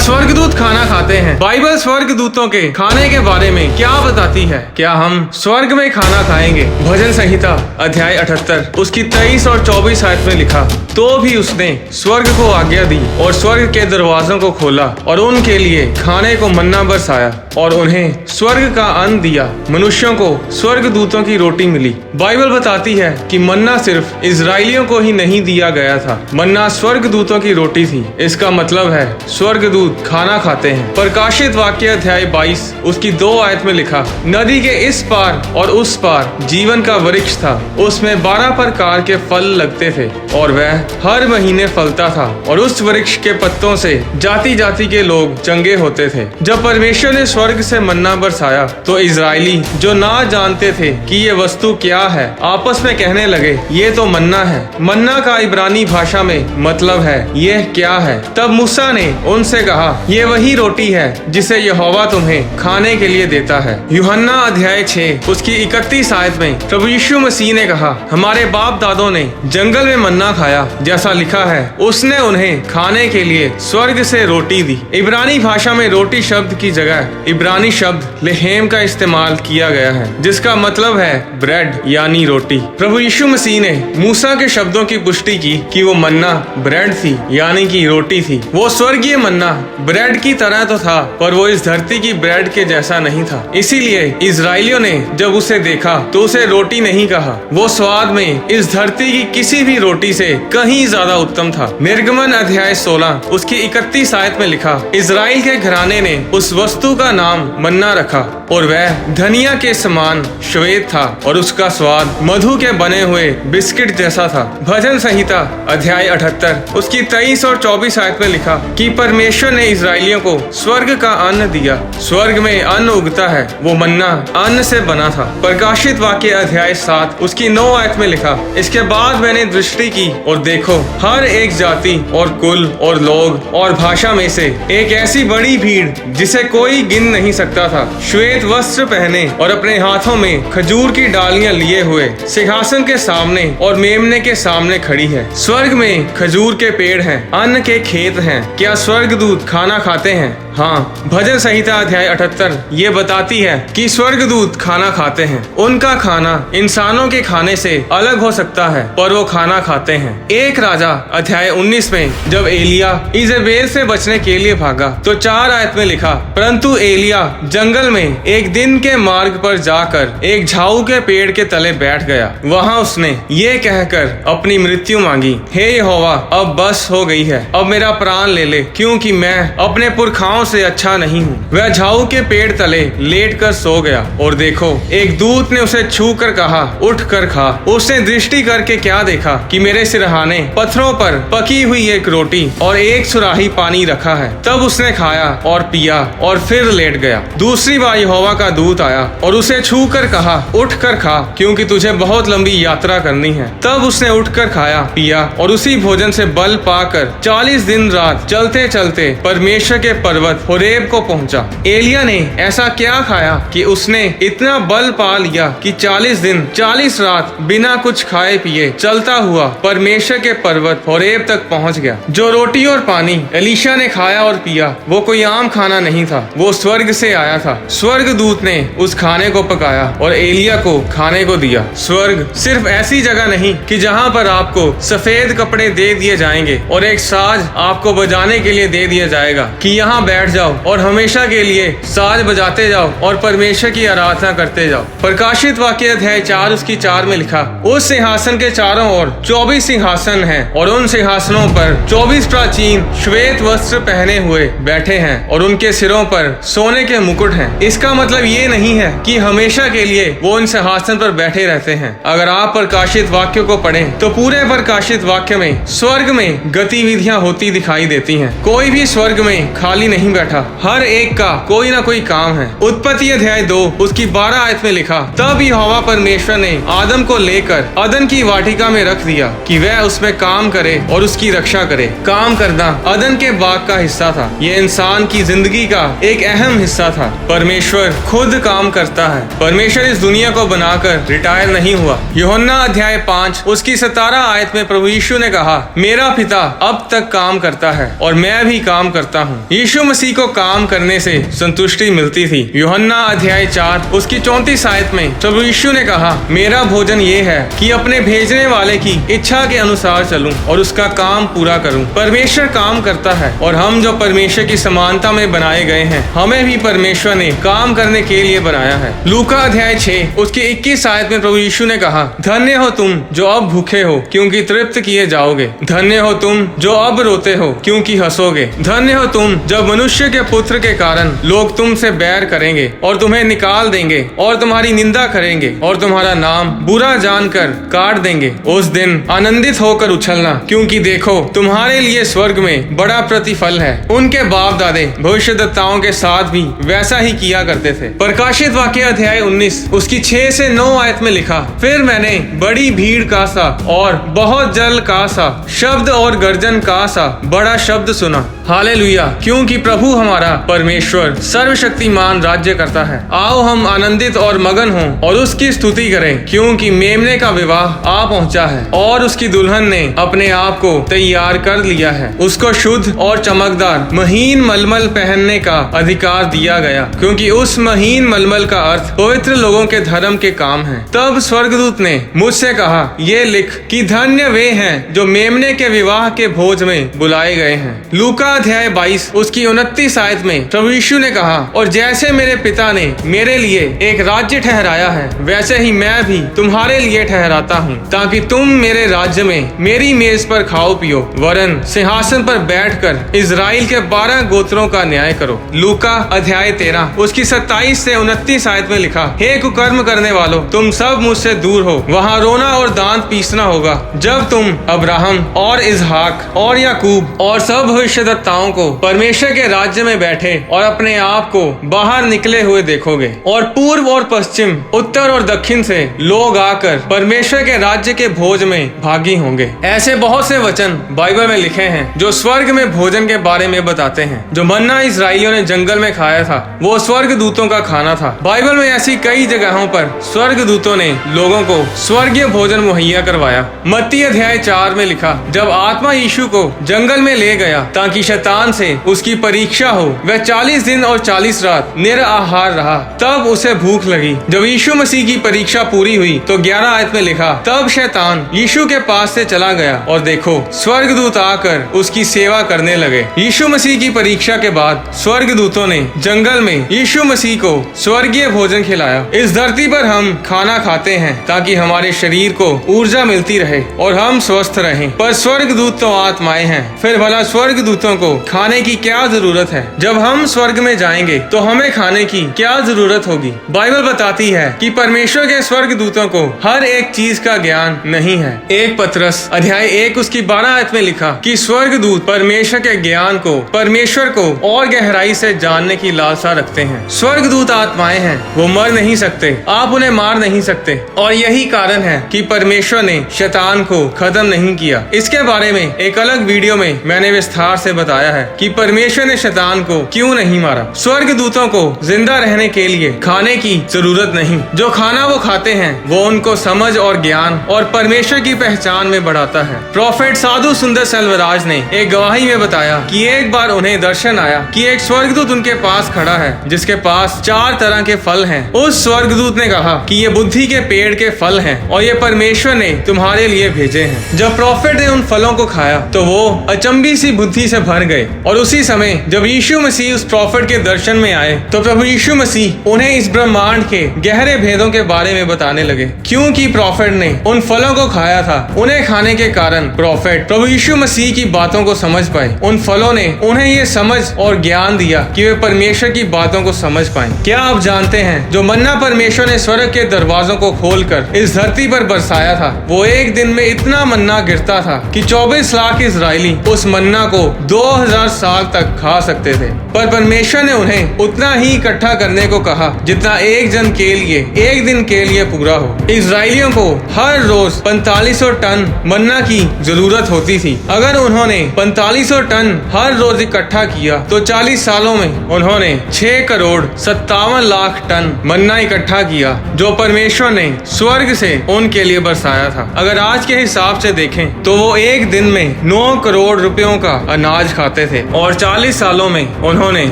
स्वर्गदूत खाना खाते हैं? बाइबल स्वर्गदूतों के खाने के बारे में क्या बताती है? क्या हम स्वर्ग में खाना खाएंगे? भजन संहिता अध्याय 78 उसकी 23 और 24 आयत में लिखा, तो भी उसने स्वर्ग को आज्ञा दी और स्वर्ग के दरवाजों को खोला और उनके लिए खाने को मन्ना बरसाया और उन्हें स्वर्ग का अन्न दिया। मनुष्यों को स्वर्गदूतों की रोटी मिली। बाइबल बताती है कि मन्ना सिर्फ इजरायलियों को ही नहीं दिया गया था, मन्ना स्वर्गदूतों की रोटी थी। इसका मतलब है स्वर्गदूत खाना खाते हैं। प्रकाशित वाक्य अध्याय 22 उसकी 2 आयत में लिखा, नदी के इस पार और उस पार जीवन का वृक्ष था, उसमें 12 प्रकार के फल लगते थे और वह हर महीने फलता था और उस वृक्ष के पत्तों से जाति जाति के लोग चंगे होते थे। जब परमेश्वर ने स्वर्ग से मन्ना बरसाया तो इजरायली जो ना जानते थे कि ये वस्तु क्या है, आपस में कहने लगे, ये तो मन्ना है। मन्ना का इब्रानी भाषा में मतलब है यह क्या है। तब मूसा ने उनसे कहा, ये वही रोटी है जिसे यहोवा तुम्हें खाने के लिए देता है। यूहन्ना अध्याय 6 उसकी 31 आयत में प्रभु यीशु मसीह ने कहा, हमारे बाप दादों ने जंगल में मन्ना खाया, जैसा लिखा है, उसने उन्हें खाने के लिए स्वर्ग से रोटी दी। इब्रानी भाषा में रोटी शब्द की जगह इब्रानी शब्द लेहेम का इस्तेमाल किया गया है, जिसका मतलब है ब्रेड यानी रोटी। प्रभु यीशु मसीह ने मूसा के शब्दों की पुष्टि की कि वो मन्ना ब्रेड थी यानी कि रोटी थी। वो स्वर्गीय मन्ना ब्रेड की तरह तो था, पर वो इस धरती की ब्रेड के जैसा नहीं था। इसीलिए इजरायलियों ने जब उसे देखा तो उसे रोटी नहीं कहा। वो स्वाद में इस धरती की किसी भी रोटी से कहीं ज्यादा उत्तम था। निर्गमन अध्याय 16 उसकी 31 आयत में लिखा, इजराइल के घराने ने उस वस्तु का नाम मन्ना रखा और वह धनिया के समान श्वेत था और उसका स्वाद मधु के बने हुए बिस्किट जैसा था। भजन संहिता अध्याय 78 उसकी 23 और 24 आयत में लिखा कि परमेश्वर ने इजरायलियों को स्वर्ग का अन्न दिया। स्वर्ग में अन्न उगता है, वो मन्ना अन्न से बना था। प्रकाशित वाक्य अध्याय 7 उसकी 9 आयत में लिखा, इसके बाद मैंने दृष्टि की और देखो, हर एक जाति और कुल और लोग और भाषा में से एक ऐसी बड़ी भीड़ जिसे कोई गिन नहीं सकता था, श्वेत वस्त्र पहने और अपने हाथों में खजूर की डालियां लिए हुए सिंहासन के सामने और मेमने के सामने खड़ी है। स्वर्ग में खजूर के पेड़ हैं, अन्न के खेत हैं। क्या स्वर्गदूत खाना खाते हैं? हाँ, भजन संहिता अध्याय 78 ये बताती है कि स्वर्गदूत खाना खाते हैं। उनका खाना इंसानों के खाने से अलग हो सकता है, पर वो खाना खाते हैं। एक राजा अध्याय 19 में जब एलिया इजेबेल से बचने के लिए भागा तो 4 आयत में लिखा, परंतु एलिया जंगल में एक दिन के मार्ग पर जाकर एक झाऊ के पेड़ के तले बैठ गया। वहाँ उसने ये कहकर अपनी मृत्यु मांगी, हे यहोवा, अब बस हो गई है, अब मेरा प्राण ले ले, क्योंकि मैं अपने पुरखाओं से अच्छा नहीं हूँ। वह झाऊ के पेड़ तले लेट कर सो गया और देखो, एक दूत ने उसे छू कर कहा, उठ कर खा। उसने दृष्टि करके क्या देखा कि मेरे सिरहाने पत्थरों पर पकी हुई एक रोटी और एक सुराही पानी रखा है। तब उसने खाया और पिया और फिर लेट गया। दूसरी बार यहोवा का दूत आया और उसे छू कर कहा, उठ कर खा, क्योंकि तुझे बहुत लंबी यात्रा करनी है। तब उसने उठकर खाया पिया और उसी भोजन से बल पाकर 40 दिन रात चलते चलते परमेश्वर के पर्वत होरेब को पहुंचा। एलिया ने ऐसा क्या खाया कि उसने इतना बल पा लिया कि 40 दिन 40 रात बिना कुछ खाए पिए चलता हुआ परमेश्वर के पर्वत होरेब तक पहुंच गया। जो रोटी और पानी एलीशा ने खाया और पिया वो कोई आम खाना नहीं था, वो स्वर्ग से आया था। स्वर्गदूत ने उस खाने को पकाया और एलिया को खाने को दिया। स्वर्ग सिर्फ ऐसी जगह नहीं कि जहाँ पर आपको सफेद कपड़े दे दिए जाएंगे और एक साज आपको बजाने के लिए दे दिया जाएगा कि यहाँ बैठ जाओ और हमेशा के लिए साज बजाते जाओ और परमेश्वर की आराधना करते जाओ। प्रकाशित वाक्य अध्याय 4 उसकी 4 में लिखा, उस सिंहासन के चारों ओर 24 सिंहासन हैं और उन सिंहासनों पर 24 प्राचीन श्वेत वस्त्र पहने हुए बैठे हैं और उनके सिरों पर सोने के मुकुट हैं। इसका मतलब ये नहीं है कि हमेशा के लिए वो उन सिंहासन पर बैठे रहते हैं। अगर आप प्रकाशित वाक्य को पढ़ें तो पूरे प्रकाशित वाक्य में स्वर्ग में गतिविधियां होती दिखाई देती हैं। कोई भी स्वर्ग में खाली नहीं सुन बैठा। हर एक का कोई ना कोई काम है। उत्पत्ति अध्याय 2 उसकी 12 आयत में लिखा, तब यहोवा परमेश्वर ने आदम को लेकर अदन की वाटिका में रख दिया कि वह उसमें काम करे और उसकी रक्षा करे। काम करना अदन के बाग का हिस्सा था। ये इंसान की जिंदगी का एक अहम हिस्सा था। परमेश्वर खुद काम करता है। परमेश्वर इस दुनिया को बनाकर रिटायर नहीं हुआ। यूहन्ना अध्याय 5 उसकी 17 आयत में प्रभु यीशु ने कहा, मेरा पिता अब तक काम करता है और मैं भी काम करता हूँ। यीशु मसीह को काम करने से संतुष्टि मिलती थी। यूहन्ना अध्याय 4 उसकी 34 आयत में प्रभु यीशु ने कहा, मेरा भोजन ये है कि अपने भेजने वाले की इच्छा के अनुसार चलूं और उसका काम पूरा करूं। परमेश्वर काम करता है और हम जो परमेश्वर की समानता में बनाए गए हैं, हमें भी परमेश्वर ने काम करने के लिए बनाया है। लूका अध्याय 6 उसकी 21 आयत में प्रभु यीशु ने कहा, धन्य हो तुम जो अब भूखे हो क्योंकि तृप्त किए जाओगे। धन्य हो तुम जो अब रोते हो क्योंकि हंसोगे। धन्य हो तुम जब मनुष्य के पुत्र के कारण लोग तुमसे बैर करेंगे और तुम्हें निकाल देंगे और तुम्हारी निंदा करेंगे और तुम्हारा नाम बुरा जानकर काट देंगे। उस दिन आनंदित होकर उछलना, क्योंकि देखो तुम्हारे लिए स्वर्ग में बड़ा प्रतिफल है। उनके बाप दादे भविष्यद्वक्ताओं के साथ भी वैसा ही किया करते थे। प्रकाशित वाक्य अध्याय 19 उसकी 6 से 9 आयत में लिखा, फिर मैंने बड़ी भीड़ का सा और बहुत जल का सा शब्द और गर्जन का सा बड़ा शब्द सुना। हालेलुया, क्योंकि प्रभु हमारा परमेश्वर सर्वशक्तिमान राज्य करता है। आओ हम आनंदित और मगन हों और उसकी स्तुति करें, क्योंकि मेमने का विवाह आ पहुंचा है और उसकी दुल्हन ने अपने आप को तैयार कर लिया है। उसको शुद्ध और चमकदार महीन मलमल पहनने का अधिकार दिया गया, क्योंकि उस महीन मलमल का अर्थ पवित्र लोगों के धर्म के काम है। तब स्वर्गदूत ने मुझसे कहा, ये लिख कि धन्य वे हैं जो मेमने के विवाह के भोज में बुलाए गए हैं। लूका अध्याय 22 उसकी 29 आयत में प्रभु यीशु ने कहा, और जैसे मेरे पिता ने मेरे लिए एक राज्य ठहराया है, वैसे ही मैं भी तुम्हारे लिए ठहराता हूँ, ताकि तुम मेरे राज्य में मेरी मेज पर खाओ पियो, वरन सिंहासन पर बैठकर इजराइल के 12 गोत्रों का न्याय करो। लूका अध्याय 13 उसकी 27 से 29 आयत में लिखा, हे कुकर्म करने वालों, तुम सब मुझसे दूर हो। वहाँ रोना और दांत पीसना होगा, जब तुम अब्राहम और इजहाक और याकूब और सब भविष्यद्वक्ताओं को परमेश्वर के राज्य में बैठे और अपने आप को बाहर निकले हुए देखोगे। और पूर्व और पश्चिम, उत्तर और दक्षिण से लोग आकर परमेश्वर के राज्य के भोज में भागी होंगे। ऐसे बहुत से वचन बाइबल में लिखे हैं जो स्वर्ग में भोजन के बारे में बताते हैं। जो मन्ना इस्राएलियों ने जंगल में खाया था, वो स्वर्ग दूतों का खाना था। बाइबल में ऐसी कई जगहों पर स्वर्ग दूतों ने लोगों को स्वर्गीय भोजन मुहैया करवाया। मत्ती अध्याय 4 में लिखा, जब आत्मा यीशु को जंगल में ले गया ताकि शैतान से उसकी परीक्षा हो, वह 40 दिन और 40 रात निराहार रहा। तब उसे भूख लगी। जब यीशु मसीह की परीक्षा पूरी हुई तो 11 आयत में लिखा, तब शैतान यीशु के पास से चला गया और देखो स्वर्गदूत आकर उसकी सेवा करने लगे। यीशु मसीह की परीक्षा के बाद स्वर्गदूतों ने जंगल में यीशु मसीह को स्वर्गीय भोजन खिलाया। इस धरती पर हम खाना खाते हैं ताकि हमारे शरीर को ऊर्जा मिलती रहे और हम स्वस्थ रहें, पर स्वर्गदूत तो आत्माएं हैं। फिर भला स्वर्गदूतों को खाने की क्या जरूरत है? जब हम स्वर्ग में जाएंगे तो हमें खाने की क्या जरूरत होगी? बाइबल बताती है कि परमेश्वर के स्वर्गदूतों को हर एक चीज का ज्ञान नहीं है। 1 पतरस अध्याय 1 उसकी 12 आयत में लिखा कि स्वर्गदूत परमेश्वर के ज्ञान को, परमेश्वर को और गहराई से जानने की लालसा रखते हैं। स्वर्गदूत आत्माएं हैं, वो मर नहीं सकते, आप उन्हें मार नहीं सकते, और यही कारण है कि परमेश्वर ने शैतान को खत्म नहीं किया। इसके बारे में एक अलग वीडियो में मैंने विस्तार से बताया है कि परमेश्वर ने शैतान को क्यों नहीं मारा। स्वर्गदूतों को जिंदा रहने के लिए खाने की जरूरत नहीं। जो खाना वो खाते हैं वो उनको समझ और ज्ञान और परमेश्वर की पहचान में बढ़ाता है। प्रोफेट साधु सुंदर सेल्वराज ने एक गवाही में बताया कि एक बार उन्हें दर्शन आया कि एक स्वर्गदूत उनके पास खड़ा है जिसके पास 4 तरह के फल हैं। उस स्वर्गदूत ने कहा कि ये बुद्धि के पेड़ के फल हैं और ये परमेश्वर ने तुम्हारे लिए भेजे हैं। जब प्रोफेट ने उन फलों को खाया तो वो अचंभी सी बुद्धि से भर गए, और उसी समय जब यीशु मसीह उस प्रोफेट के दर्शन में आए तो प्रभु यीशु मसीह उन्हें इस ब्रह्मांड के गहरे भेदों के बारे में बताने लगे। क्योंकि प्रोफेट ने उन फलों को खाया था, उन्हें खाने के कारण प्रोफेट प्रभु यीशु मसीह की बातों को समझ पाए। उन फलों ने उन्हें ये समझ और ज्ञान दिया कि वे परमेश्वर की बातों को समझ पाएं। क्या आप जानते हैं, जो मन्ना परमेश्वर ने स्वर्ग के दरवाजों को खोलकर इस धरती पर बरसाया था, वो एक दिन में इतना मन्ना गिरता था कि 24 लाख इजरायली उस मन्ना को 2000 साल तक खा सकते थे, पर परमेश्वर ने उन्हें उतना ही इकट्ठा करने को कहा जितना एक जन के लिए एक दिन के लिए पूरा हो। इजरायलियों को हर रोज 4500 टन मन्ना की जरूरत होती थी। अगर उन्होंने 4500 टन हर रोज इकट्ठा किया तो 40 सालों में उन्होंने 6 करोड़ 57 लाख टन मन्ना इकट्ठा किया, जो परमेश्वर ने स्वर्ग से उनके लिए बरसाया था। अगर आज के हिसाब से देखें तो वो एक दिन में 9 करोड़ रुपयों का अनाज खाते थे और 40 सालों में उन्होंने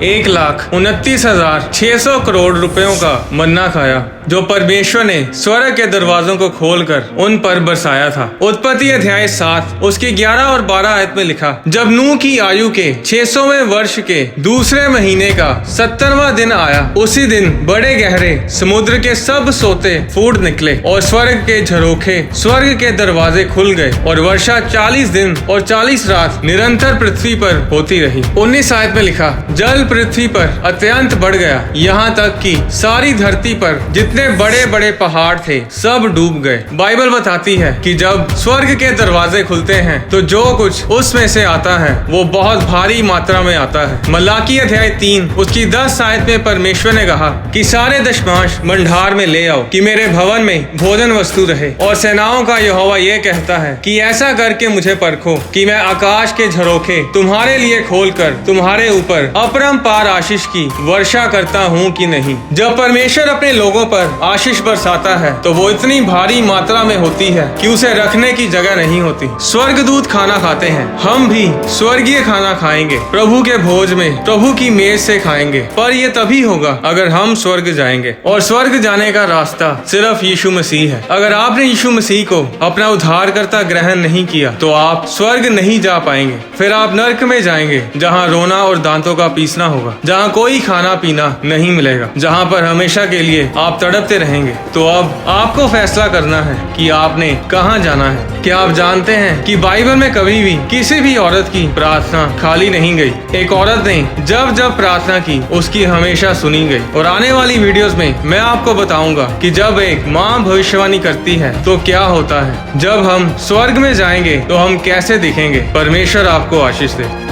1,29,600 करोड़ रुपयों का मन्ना खाया, जो परमेश्वर ने स्वर्ग के दरवाजों को खोलकर उन पर बरसाया था। उत्पत्ति अध्याय 7 उसकी 11 और 12 आयत में लिखा, जब नूह की आयु के 600वें वर्ष के दूसरे महीने का 70वां दिन आया, उसी दिन बड़े गहरे समुद्र के सब सोते फूट निकले और स्वर्ग के झरोखे स्वर्ग के दरवाजे खुल गए और वर्षा 40 दिन और 40 रात निरंतर पृथ्वी पर होती रही। 19 आयत में लिखा, जल पृथ्वी पर अत्यंत बढ़ गया, यहाँ तक कि सारी धरती पर जितने बड़े बड़े पहाड़ थे सब डूब गए। बाइबल बताती है कि जब स्वर्ग के दरवाजे खुलते हैं तो जो कुछ उसमें से आता है वो बहुत भारी मात्रा में आता है। मलाकी अध्याय 3 उसकी 10 आयत में परमेश्वर ने कहा कि सारे दशमांश भंडार में ले आओ कि मेरे भवन में भोजन वस्तु रहे। और सेनाओं का यहोवा ये कहता है कि ऐसा करके मुझे परखो कि मैं आकाश के झरोखे तुम्हारे लिए खोलकर तुम्हारे ऊपर अपरंपार आशीष की वर्षा करता हूँ कि नहीं। जब परमेश्वर अपने लोगों पर आशीष बरसाता है तो वो इतनी भारी मात्रा में होती है कि उसे रखने की जगह नहीं होती। स्वर्गदूत खाना खाते हैं, हम भी स्वर्गीय खाना खाएंगे, प्रभु के भोज में प्रभु की मेज से खाएंगे। पर ये तभी होगा अगर हम स्वर्ग जाएंगे, और स्वर्ग जाने का रास्ता सिर्फ यीशु मसीह है। अगर आपने यीशु मसीह को अपना उद्धारकर्ता ग्रहण नहीं किया तो आप स्वर्ग नहीं जा पाएंगे। फिर आप नर्क में जाएंगे, जहाँ रोना और दांतों का पीसना होगा, जहाँ कोई खाना पीना नहीं मिलेगा, जहाँ पर हमेशा के लिए आप तड़पते रहेंगे। तो अब आपको फैसला करना है कि आपने कहाँ जाना है। क्या आप जानते हैं कि बाइबल में कभी भी किसी भी औरत की प्रार्थना खाली नहीं गई। एक औरत ने जब जब प्रार्थना की उसकी हमेशा सुनी गई। और आने वाली वीडियोस में मैं आपको बताऊंगा कि जब एक माँ भविष्यवाणी करती है तो क्या होता है। जब हम स्वर्ग में जाएंगे तो हम कैसे दिखेंगे। परमेश्वर आपको आशीष दे।